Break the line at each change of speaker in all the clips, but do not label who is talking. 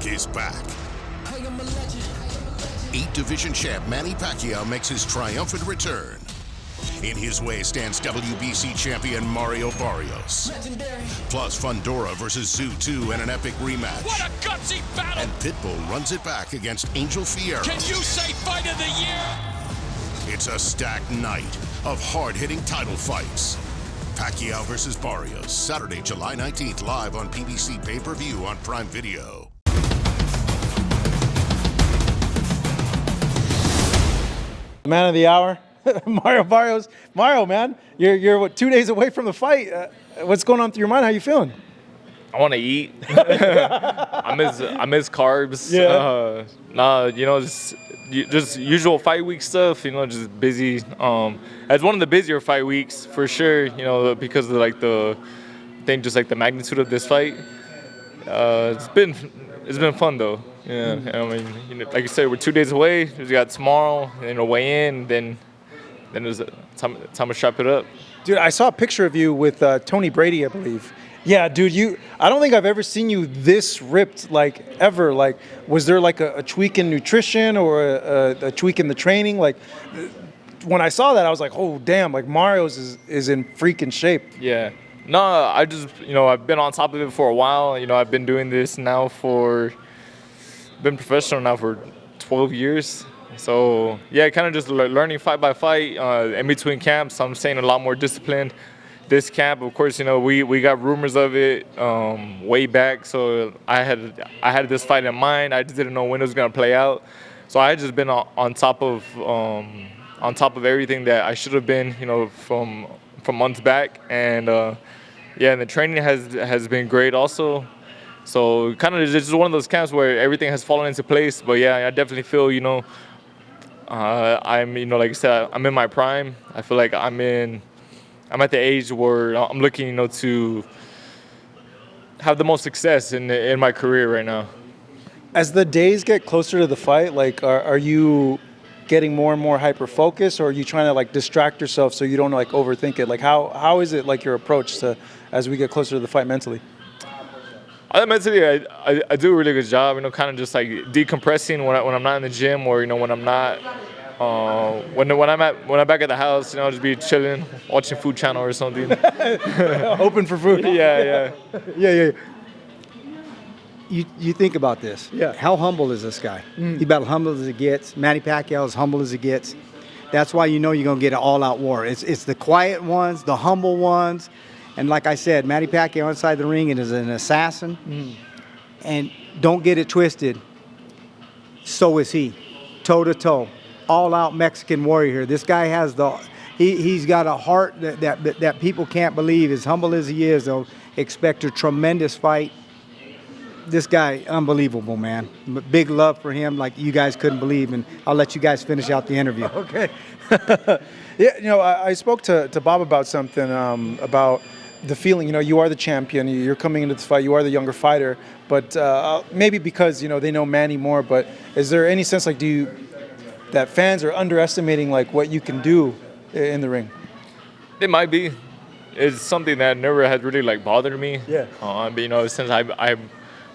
Pac is back. 8-division champ Manny Pacquiao makes his triumphant return. In his way stands WBC champion Mario Barrios. Plus Fundora versus Zoo 2 in an epic rematch.
What a gutsy battle!
And Pitbull runs it back against Angel Fierro.
Can you say fight of the year?
It's a stacked night of hard-hitting title fights. Pacquiao versus Barrios, Saturday, July 19th, live on PBC pay-per-view on Prime Video.
Man of the hour, Mario Barrios. Mario, man, you're what, 2 days away from the fight. What's going on through your mind? How you feeling?
I want to eat. I miss carbs.
Yeah.
Just usual fight week stuff. Just busy. It's one of the busier fight weeks for sure. Because of the the magnitude of this fight. It's been fun though. Yeah. I mean, like you said, we're 2 days away. We got tomorrow, and then weigh in. Then there's time to strap it up.
Dude, I saw a picture of you with Tony Brady, I believe. Yeah, dude, I don't think I've ever seen you this ripped, ever. Was there a tweak in nutrition or a tweak in the training? When I saw that, I was like, oh, damn, Mario's is in freaking shape.
Yeah. No, I just, I've been on top of it for a while. I've been doing this now been professional now for 12 years. So, yeah, kind of just learning fight by fight. In between camps, I'm staying a lot more disciplined. This camp, of course, we got rumors of it way back. So I had this fight in mind. I just didn't know when it was gonna play out. So I had just been on top of everything that I should have been, from months back. And and the training has been great also. So kind of just one of those camps where everything has fallen into place. But yeah, I definitely feel, I'm, like I said, I'm in my prime. I feel like I'm at the age where I'm looking, to have the most success in my career right now.
As the days get closer to the fight, are you getting more and more hyper-focused, or are you trying to distract yourself so you don't overthink it? How is it your approach to as we get closer to the fight mentally?
Mentally, I do a really good job, kind of just decompressing when I'm not in the gym, or when I'm not when I'm back at the house, just be chilling, watching Food Channel or something.
Open for food.
Yeah.
You think about this.
Yeah.
How humble is this guy? He's about as humble as it gets. Manny Pacquiao is humble as it gets. That's why you're going to get an all-out war. It's the quiet ones, the humble ones. And like I said, Manny Pacquiao inside the ring is an assassin. And don't get it twisted. So is he. Toe-to-toe. All-out Mexican warrior here. This guy has he's got a heart that people can't believe. As humble as he is, they'll expect a tremendous fight. This guy, unbelievable, man. Big love for him, like you guys couldn't believe. And I'll let you guys finish out the interview.
Okay. Yeah, I spoke to Bob about something, about the feeling, you are the champion, you're coming into this fight, you are the younger fighter, but maybe because, they know Manny more, but is there any sense, that fans are underestimating, what you can do in the ring?
It might be. It's something that never had really, bothered me.
Yeah.
But, since I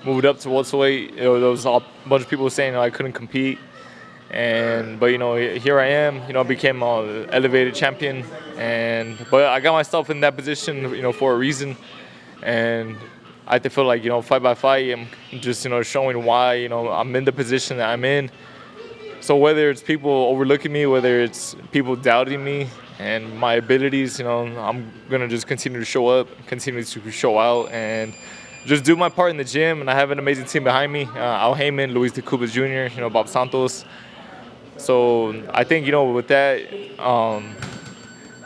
moved up to welterweight, there was a bunch of people saying I couldn't compete. But here I am. I became an elevated champion, but I got myself in that position, for a reason. And I feel like fight by fight, I'm just showing why I'm in the position that I'm in. So whether it's people overlooking me, whether it's people doubting me and my abilities, I'm gonna just continue to show up, continue to show out, and just do my part in the gym. And I have an amazing team behind me: Al Heyman, Luis de Cubas Jr., Bob Santos. So I think with that,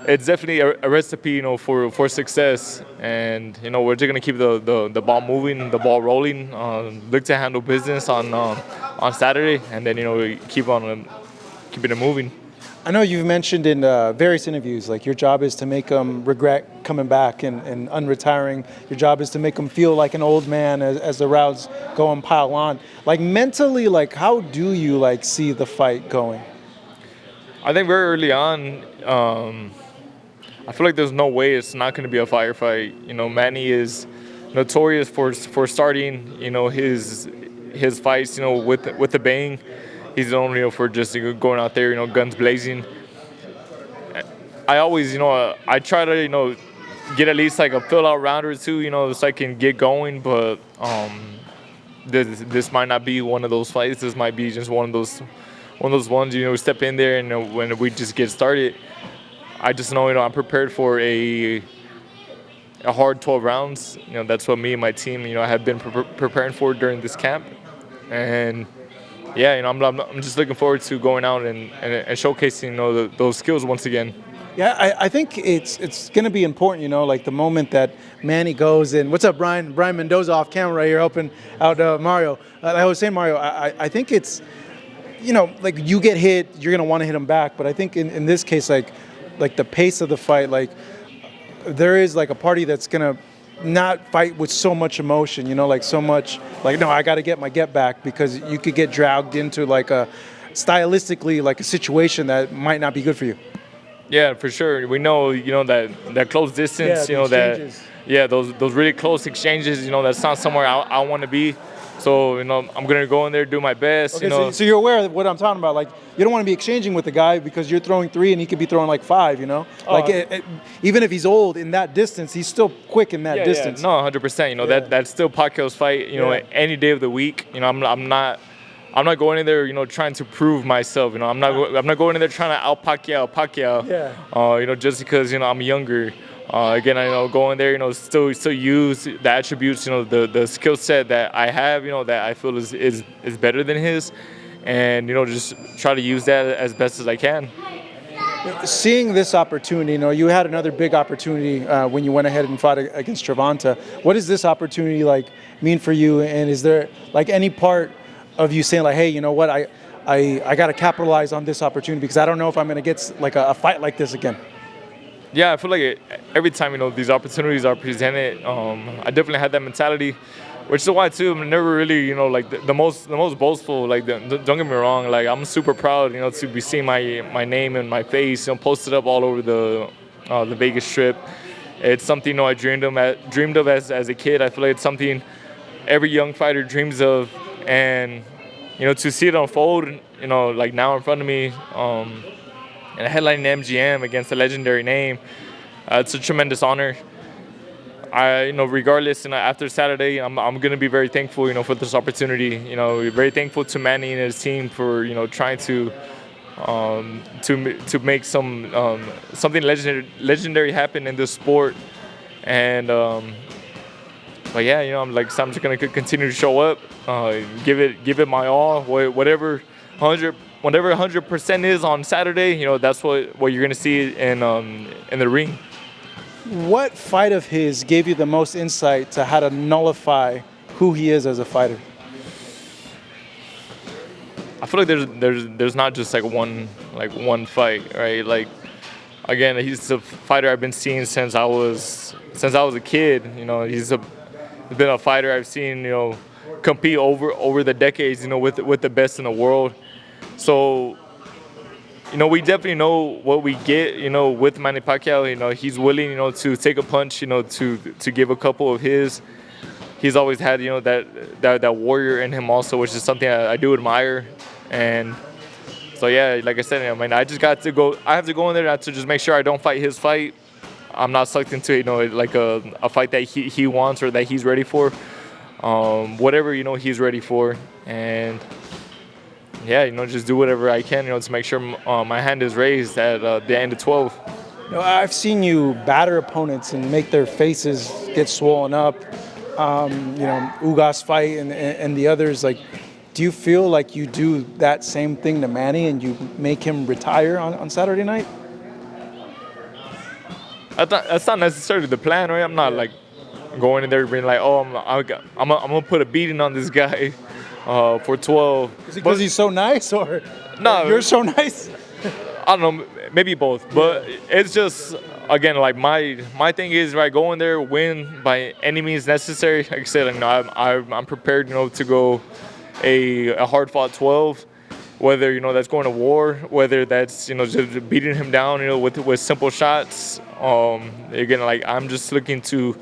it's definitely a recipe for success. And we're just gonna keep the ball moving, the ball rolling. Look to handle business on Saturday, and then we keep on keeping it moving.
I know you've mentioned in various interviews, your job is to make them regret coming back and unretiring. Your job is to make them feel like an old man as the rounds go and pile on. Mentally, how do you see the fight going?
I think very early on, I feel like there's no way it's not going to be a firefight. Manny is notorious for starting, his his fights, you know, with the bang. He's known, you know, for just going out there, you know, guns blazing. I always, you know, I try to, you know, get at least like a fill out round or two, you know, so I can get going. But this might not be one of those fights. This might be just one of those ones, you know, step in there and when we just get started, I just know, you know, I'm prepared for a hard 12 rounds. You know, that's what me and my team, you know, have been preparing for during this camp. And yeah, you know, I'm just looking forward to going out and showcasing, you know, those skills once again.
Yeah, I think it's going to be important, you know, like the moment that Manny goes in. What's up, Brian? Brian Mendoza off camera right here helping out Mario. Like I was saying, Mario, I think it's, you know, like you get hit, you're going to want to hit him back. But I think in this case, like the pace of the fight, like there is like a party that's going to not fight with so much emotion, you know, like so much, like, no, I got to get my get back, because you could get dragged into like a stylistically like a situation that might not be good for you.
Yeah, for sure. We know, you know, that close distance, you know,
exchanges.
those really close exchanges, you know, that's not somewhere I want to be. So, you know, I'm going to go in there, do my best,
Okay,
you know.
so you're aware of what I'm talking about. Like, you don't want to be exchanging with the guy because you're throwing 3 and he could be throwing like 5, you know? Even if he's old in that distance, he's still quick in that distance.
No, 100%. You know, that's still Pacquiao's fight, you know, any day of the week. You know, I'm not going in there, you know, trying to prove myself. You know, I'm not going in there trying to out Pacquiao.
Yeah.
You know, just because, you know, I'm younger. Again, I know going there, you know, still use the attributes, you know, the skill set that I have, you know, that I feel is better than his, and you know, just try to use that as best as I can.
Seeing this opportunity, you know, you had another big opportunity when you went ahead and fought against Travanta. What does this opportunity like mean for you? And is there like any part of you saying like, hey, you know what, I got to capitalize on this opportunity because I don't know if I'm going to get like a fight like this again?
Yeah, I feel like every time, you know, these opportunities are presented, I definitely had that mentality, which is why too I'm never really, you know, like the most boastful. Like don't get me wrong, like I'm super proud, you know, to be seeing my name and my face, you know, posted up all over the Vegas Strip. It's something, you know, I dreamed of as a kid. I feel like it's something every young fighter dreams of, and you know, to see it unfold, you know, like now in front of me. And headlining MGM against a legendary name, it's a tremendous honor. You know, regardless, you know, after Saturday, I'm gonna be very thankful, you know, for this opportunity. You know, very thankful to Manny and his team for, you know, trying to make something legendary happen in this sport. And but yeah, you know, I'm just gonna continue to show up, give it my all, whatever 100% is on Saturday. You know, that's what you're gonna see in the ring.
What fight of his gave you the most insight to how to nullify who he is as a fighter?
I feel like there's not just like one fight, right? Like, again, he's a fighter I've been seeing since I was a kid. You know, he's been a fighter I've seen, you know, compete over the decades, you know, with the best in the world. So, you know, we definitely know what we get, you know, with Manny Pacquiao. You know, he's willing, you know, to take a punch, you know, to give a couple of his. He's always had, you know, that warrior in him also, which is something I do admire. And so, yeah, like I said, I mean, I have to go in there to just make sure I don't fight his fight. I'm not sucked into, you know, like a fight that he wants or that he's ready for. Whatever, you know, he's ready for. And yeah, you know, just do whatever I can, you know, to make sure my hand is raised at the end of 12.
You know, I've seen you batter opponents and make their faces get swollen up. You know, Ugas fight and the others. Like, do you feel like you do that same thing to Manny and you make him retire on Saturday night?
That's not necessarily the plan, right? I'm not like going in there being like, oh, I'm gonna put a beating on this guy. For 12.
Is it because he's so nice, or
no?
You're so nice.
I don't know, maybe both. But it's just, again, like my thing is, right, go in there, win by any means necessary. Like I said, you know, I'm prepared, you know, to go a hard fought 12. Whether, you know, that's going to war, whether that's, you know, just beating him down, you know, with simple shots. Again, like I'm just looking to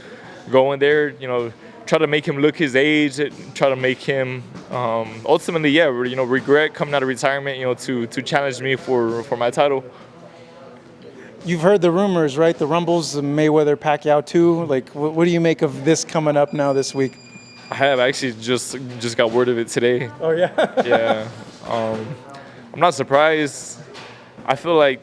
go in there, you know, try to make him look his age, try to make him ultimately, yeah, regret coming out of retirement, to challenge me for my title.
You've heard the rumors, right? The rumbles, the Mayweather Pacquiao 2. Like, what do you make of this coming up now this week?
I have actually just got word of it today.
Oh yeah.
Yeah. I'm not surprised. I feel like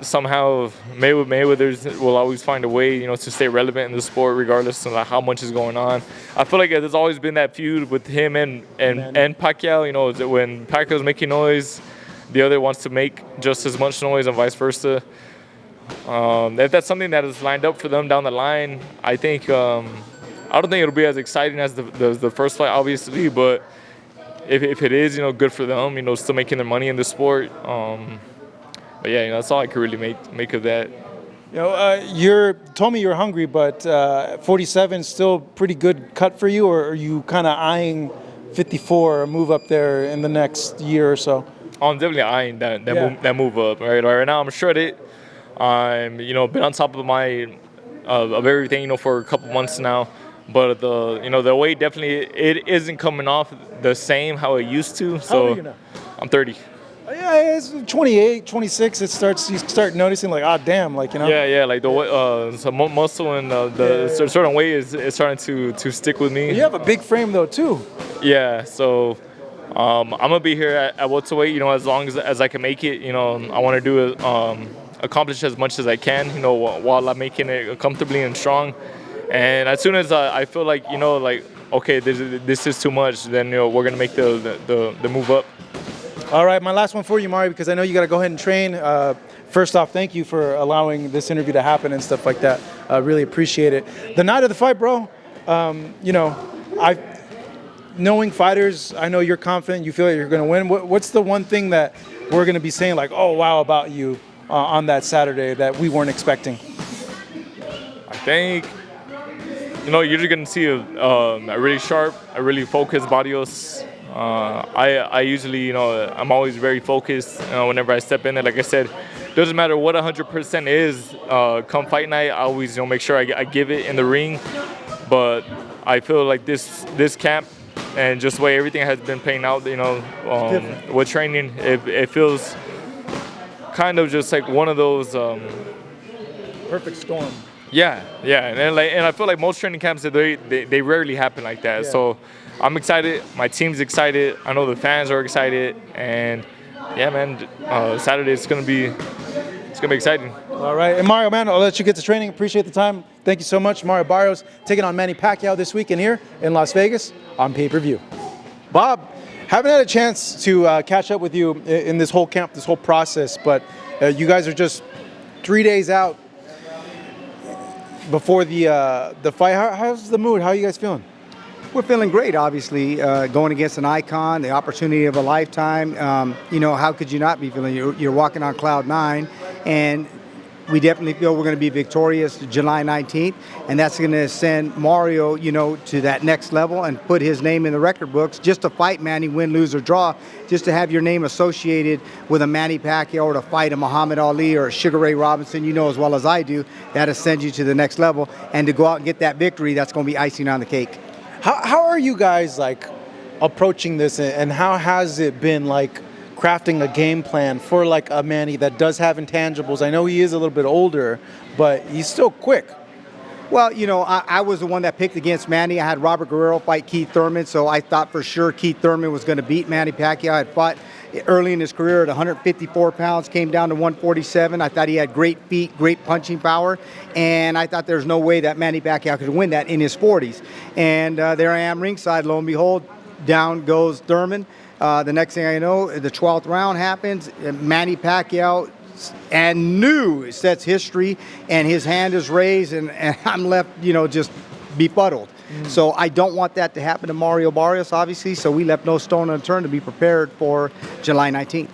somehow Mayweather will always find a way, to stay relevant in the sport, regardless of how much is going on. I feel like there's always been that feud with him and Pacquiao. That when Pacquiao's making noise, the other wants to make just as much noise, and vice versa. If that's something that is lined up for them down the line, I think I don't think it'll be as exciting as the first fight, obviously. But if it is, good for them. Still making their money in the sport. But yeah, that's all I could really make of that.
You told me you're hungry, but 47 still pretty good cut for you, or are you kind of eyeing 54, a move up there in the next year or so?
I'm definitely eyeing that move up. Right now I'm shredded. I'm been on top of my of everything for a couple months now, but the weight definitely it isn't coming off the same how it used to. So
how old are you now?
I'm 30.
Yeah, it's 28, 26. You start noticing like, damn, like
Yeah, like the so muscle and the certain weight is starting to stick with me.
You have a big frame though too.
Yeah, so I'm gonna be here at welterweight, as long as I can make it. I want to do it, accomplish as much as I can, while I'm making it comfortably and strong. And as soon as I feel like, okay, this is too much, then we're gonna make the move up.
All right, my last one for you, Mario, because I know you got to go ahead and train. First off, thank you for allowing this interview to happen and stuff like that. I really appreciate it. The night of the fight, bro, knowing fighters, I know you're confident, you feel like you're going to win. What's the one thing that we're going to be saying like, oh, wow, about you on that Saturday that we weren't expecting?
I think, you're just going to see a really sharp, a really focused Barrios. I usually, I'm always very focused whenever I step in there. Like I said, doesn't matter what 100% is. Come fight night, I always make sure I give it in the ring. But I feel like this camp and just the way everything has been playing out, with training, it feels kind of just like one of those
Perfect storm.
Yeah, and I feel like most training camps they rarely happen like that. Yeah. So I'm excited. My team's excited. I know the fans are excited, and yeah, man, Saturday it's gonna be exciting.
All right, and Mario, man, I'll let you get to training. Appreciate the time. Thank you so much, Mario Barrios, taking on Manny Pacquiao this weekend here in Las Vegas on pay-per-view. Bob, haven't had a chance to catch up with you in this whole camp, this whole process, but you guys are just 3 days out before the fight. How's the mood? How are you guys feeling?
We're feeling great, obviously, going against an icon, the opportunity of a lifetime. How could you not be feeling? You're walking on cloud 9, and we definitely feel we're going to be victorious July 19th, and that's going to send Mario, to that next level and put his name in the record books. Just to fight Manny, win, lose, or draw, just to have your name associated with a Manny Pacquiao or to fight a Muhammad Ali or a Sugar Ray Robinson, as well as I do, that'll send you to the next level. And to go out and get that victory, that's going to be icing on the cake.
How are you guys approaching this, and how has it been crafting a game plan for a Manny that does have intangibles? I know he is a little bit older, but he's still quick.
Well, I was the one that picked against Manny. I had Robert Guerrero fight Keith Thurman, so I thought for sure Keith Thurman was going to beat Manny Pacquiao. I had fought early in his career at 154 pounds, came down to 147. I thought he had great feet, great punching power, and I thought there's no way that Manny Pacquiao could win that in his 40s. And there I am ringside, lo and behold, down goes Thurman. The next thing I know, the 12th round happens. Manny Pacquiao sets history, and his hand is raised, and I'm left, just befuddled. So I don't want that to happen to Mario Barrios, obviously, so we left no stone unturned to be prepared for July 19th.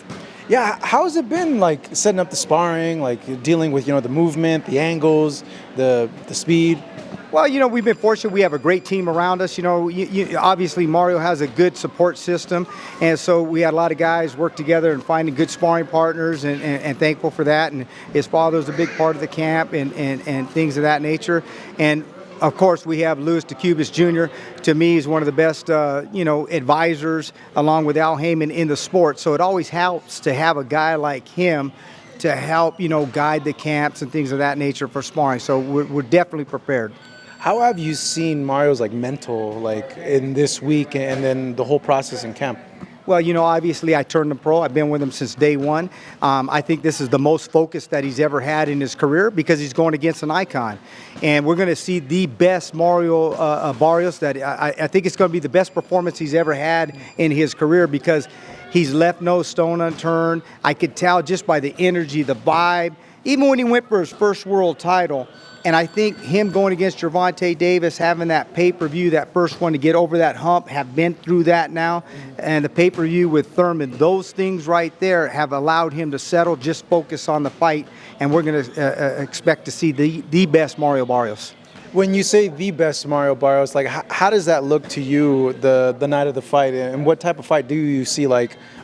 Yeah, how's it been setting up the sparring, dealing with, the movement, the angles, the speed?
Well, we've been fortunate. We have a great team around us. Obviously Mario has a good support system, and so we had a lot of guys work together and finding good sparring partners, and thankful for that. And his father's a big part of the camp and things of that nature. And Of course, we have Louis DeCubas Jr. To me, he's one of the best, advisors, along with Al Heyman in the sport. So it always helps to have a guy like him to help, guide the camps and things of that nature for sparring. So we're definitely prepared.
How have you seen Mario's mental in this week and then the whole process in camp?
Well, obviously I turned him pro. I've been with him since day one. I think this is the most focus that he's ever had in his career because he's going against an icon. And we're going to see the best Mario Barrios. That I think it's going to be the best performance he's ever had in his career because he's left no stone unturned. I could tell just by the energy, the vibe, even when he went for his first world title. And I think him going against Gervonta Davis, having that pay-per-view, that first one to get over that hump, have been through that now, and the pay-per-view with Thurman, those things right there have allowed him to settle, just focus on the fight, and we're going to expect to see the best Mario Barrios.
When you say the best Mario Barrios, how does that look to you the night of the fight, and what type of fight do you see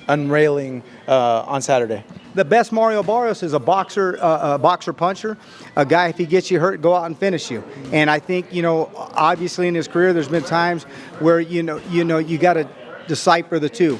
unrailing on Saturday?
The best Mario Barrios is a boxer puncher, a guy, if he gets you hurt, go out and finish you. And I think, obviously in his career, there's been times where, you got to decipher the two,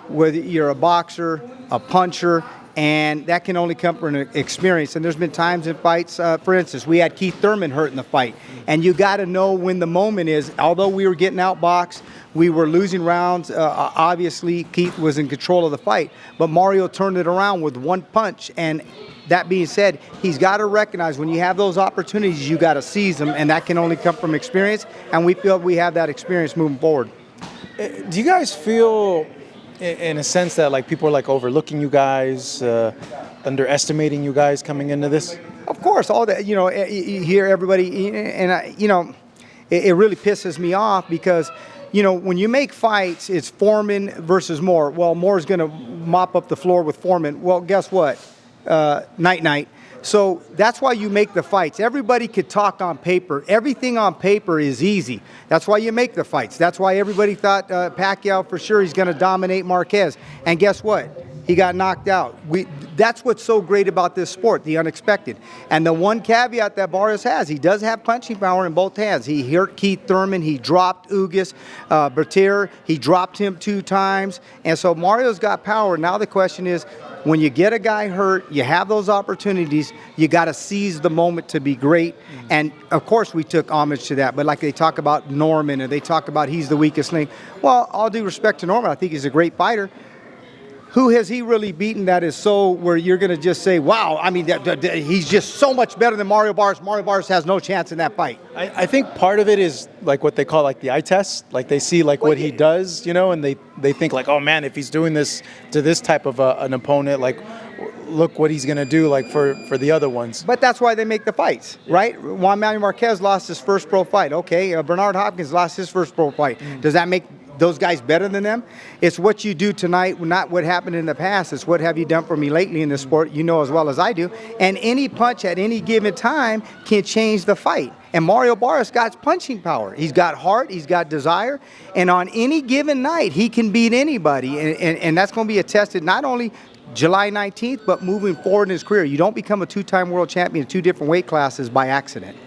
whether you're a boxer, a puncher, and that can only come from an experience. And there's been times in fights, for instance, we had Keith Thurman hurt in the fight. And you got to know when the moment is. Although we were getting outboxed, we were losing rounds. Obviously, Keith was in control of the fight. But Mario turned it around with one punch. And that being said, he's got to recognize when you have those opportunities, you got to seize them. And that can only come from experience. And we feel we have that experience moving forward.
Do you guys feel, in a sense, that people are overlooking you guys, underestimating you guys coming into this?
Of course, all that, you hear everybody, and it really pisses me off because, when you make fights, it's Foreman versus Moore. Well, Moore's going to mop up the floor with Foreman. Well, guess what? Night. So that's why you make the fights. Everybody could talk on paper. Everything on paper is easy. That's why you make the fights. That's why everybody thought Pacquiao for sure he's going to dominate Marquez. And guess what? He got knocked out. That's what's so great about this sport, the unexpected. And the one caveat that Barrios has, he does have punching power in both hands. He hurt Keith Thurman. He dropped Ugas Bertier. He dropped him 2 times. And so Mario's got power. Now the question is, when you get a guy hurt, you have those opportunities, you got to seize the moment to be great. And, of course, we took homage to that. But like they talk about Norman and they talk about he's the weakest link. Well, all due respect to Norman, I think he's a great fighter. Who has he really beaten that is so where you're going to just say, wow, I mean, he's just so much better than Mario Barrios. Mario Barrios has no chance in that fight.
I think part of it is what they call the eye test. They see what he does, and they think oh man, if he's doing this to this type of an opponent, look what he's going to do for the other ones.
But that's why they make the fights, right? Juan Manuel Marquez lost his first pro fight. Okay, Bernard Hopkins lost his first pro fight. Does that make those guys better than them? It's what you do tonight, not what happened in the past. It's what have you done for me lately in this sport, as well as I do. And any punch at any given time can change the fight. And Mario Barrios got punching power. He's got heart, he's got desire, and on any given night, he can beat anybody. And that's going to be attested not only July 19th, but moving forward in his career. You don't become a 2-time world champion in 2 different weight classes by accident.